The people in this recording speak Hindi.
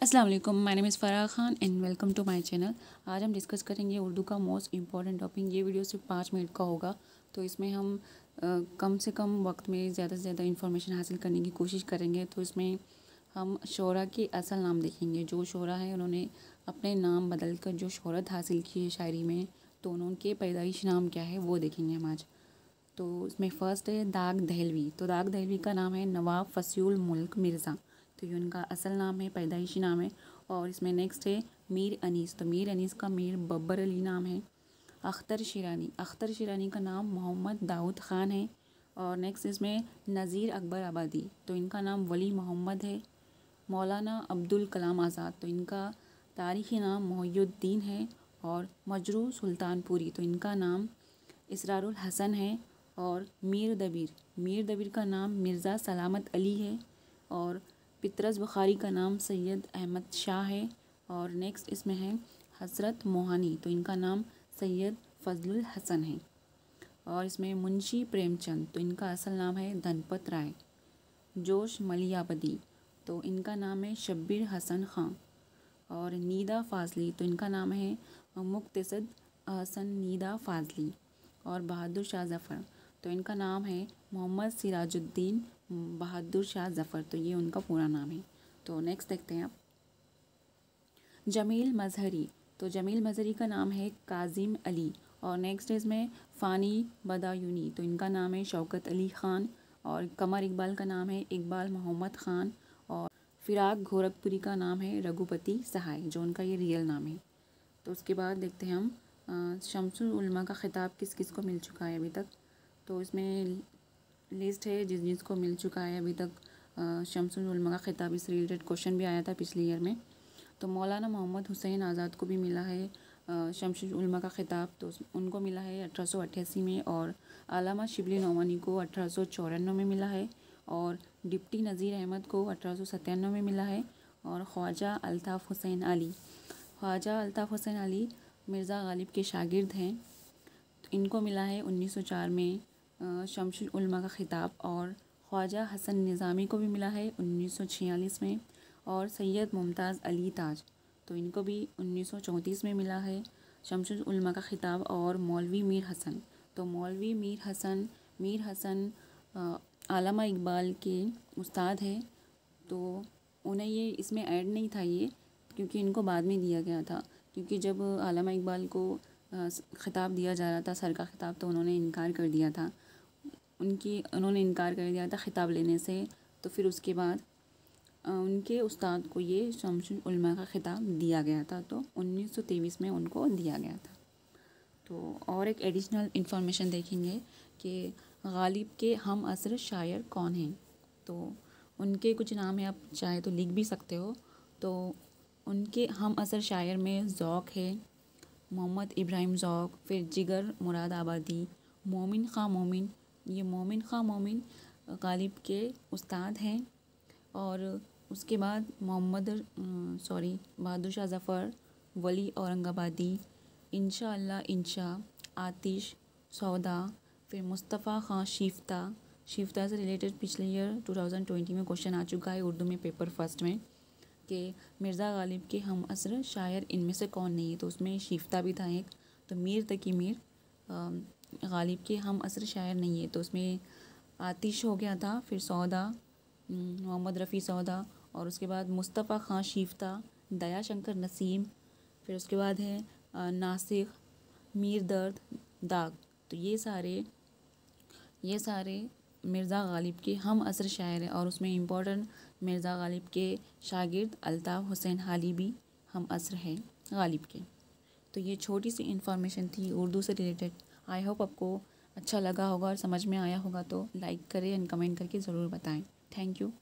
अस्सलाम वालेकुम, my name is Farah Khan and welcome to my channel. आज हम डिस्कस करेंगे उर्दू का मोस्ट इम्पॉर्टेंट टॉपिक। ये वीडियो सिर्फ 5 मिनट का होगा, तो इसमें हम कम से कम वक्त में ज़्यादा से ज़्यादा इन्फॉर्मेशन हासिल करने की कोशिश करेंगे। तो इसमें हम शोरा के असल नाम देखेंगे। जो शोरा है उन्होंने अपने नाम बदल कर जो शोहरत हासिल की है शायरी में, तो उनके पैदाइश नाम क्या है वो देखेंगे हम आज। तो इसमें फ़र्स्ट है दाग दहलवी। तो दाग दहलवी का नाम है नवाब फसीउल मुल्क मिर्ज़ा, तो ये उनका असल नाम है, पैदाइशी नाम है। और इसमें नेक्स्ट है मीर अनीस। तो मीर अनीस का मीर बब्बर अली नाम है। अख्तर शिरानी का नाम मोहम्मद दाऊद ख़ान है। और नेक्स्ट इसमें नज़ीर अकबर आबादी, तो इनका नाम वली मोहम्मद है। मौलाना अब्दुल कलाम आज़ाद, तो इनका तारीख़ी नाम मोहिउद्दीन है। और मजरू सुल्तानपुरी, तो इनका नाम इसरारुल हसन है। और मीर दबीर का नाम मिर्ज़ा सलामत अली है। और पितरस बुखारी का नाम सैयद अहमद शाह है। और नेक्स्ट इसमें है हज़रत मोहानी, तो इनका नाम सैयद फ़ज़लुल हसन है। और इसमें मुंशी प्रेमचंद, तो इनका असल नाम है धनपत राय। जोश मलियाबदी, तो इनका नाम है शब्बीर हसन ख़ान। और नीदा फ़ाज़ली, तो इनका नाम है मुक्तसद हसन नीदा फ़ाज़ली। और बहादुर शाह ज़फ़र, तो इनका नाम है मोहम्मद सिराजुद्दीन बहादुर शाह ज़फ़र, तो ये उनका पूरा नाम है। तो नेक्स्ट देखते हैं आप जमील मज़हरी। तो जमील मज़हरी का नाम है काजिम अली। और नेक्स्ट इसमें फ़ानी बदायूनी, तो इनका नाम है शौकत अली ख़ान। और कमर इकबाल का नाम है इकबाल मोहम्मद ख़ान। और फ़िराक गोरखपुरी का नाम है रघुपति सहाय, जो उनका ये रियल नाम है। तो उसके बाद देखते हैं हम शम्सुल उलमा का ख़िताब किस किस को मिल चुका है अभी तक। तो इसमें लिस्ट है जिस जिसको मिल चुका है अभी तक शम्सुल उलमा का ख़िताब। इससे रिलेटेड क्वेश्चन भी आया था पिछले ईयर में। तो मौलाना मोहम्मद हुसैन आज़ाद को भी मिला है शम्सुल उलमा का ख़िताब, तो उनको मिला है 1888 में। और अल्लामा शिबली नोमानी को 1854 में मिला है। और डिप्टी नज़ीर अहमद को 1897 में मिला है। और ख्वाजा अल्ताफ़ हुसैन अली मिर्ज़ा गालिब के शागिर्द हैं, तो इनको मिला है 1904 में शम्सुल उलमा का ख़िताब। और ख्वाजा हसन निज़ामी को भी मिला है 1946 में। और सैयद मुमताज़ अली ताज, तो इनको भी 1934 में मिला है शम्सुल उलमा का ख़िताब। और मौलवी मीर हसन, तो मौलवी मीर हसन अल्लामा इकबाल के उस्ताद हैं। तो उन्हें ये इसमें ऐड नहीं था ये, क्योंकि इनको बाद में दिया गया था। क्योंकि जब अल्लामा इकबाल को ख़िताब दिया जा रहा था, सर का ख़िताब, तो उन्होंने इनकार कर दिया था ख़िताब लेने से। तो फिर उसके बाद उनके उस्ताद को ये शम्सुल उलमा का ख़िताब दिया गया था, तो 1923 में उनको दिया गया था। तो और एक एडिशनल इन्फॉर्मेशन देखेंगे कि गालिब के हम असर शायर कौन हैं। तो उनके कुछ नाम है, आप चाहे तो लिख भी सकते हो। तो उनके हम असर शायर में ज़ौक़ है, मोहम्मद इब्राहिम ज़ौक़। फिर जिगर मुराद आबादी, मोमिन ख़ां मोमिन, ये मोमिन ख़ां मोमिन गालिब के उस्ताद हैं। और उसके बाद बहादुर शाह ज़फ़र, वली औरंगाबादी, इंशा अल्लाह इंशा, आतिश, सौदा। फिर मुस्तफ़ा ख़ां शिफ्ता से रिलेटेड पिछले ईयर 2020 में क्वेश्चन आ चुका है उर्दू में पेपर फर्स्ट में कि मिर्ज़ा गालिब के हम असर शायर इनमें से कौन नहीं है। तो उसमें शिफ्ता भी था एक। तो मीर तकी मीर गालिब के हम असर शायर नहीं है, तो उसमें आतिश हो गया था। फिर सौदा, मोहम्मद रफ़ी सौदा। और उसके बाद मुस्तफ़ा ख़ां शिफ्ता, दया शंकर नसीम। फिर उसके बाद है नासिख, मीर दर्द, दाग। तो ये सारे मिर्ज़ा गालिब के हम असर शायर हैं। और उसमें इम्पोर्टेंट मिर्ज़ा गालिब के शागिर्द अल्ताफ़ हुसैन हाली भी हम असर हैं गालिब के। तो ये छोटी सी इन्फॉर्मेशन थी उर्दू से रिलेटेड। आई होप आपको अच्छा लगा होगा और समझ में आया होगा। तो लाइक करें एंड कमेंट करके ज़रूर बताएं। Thank you.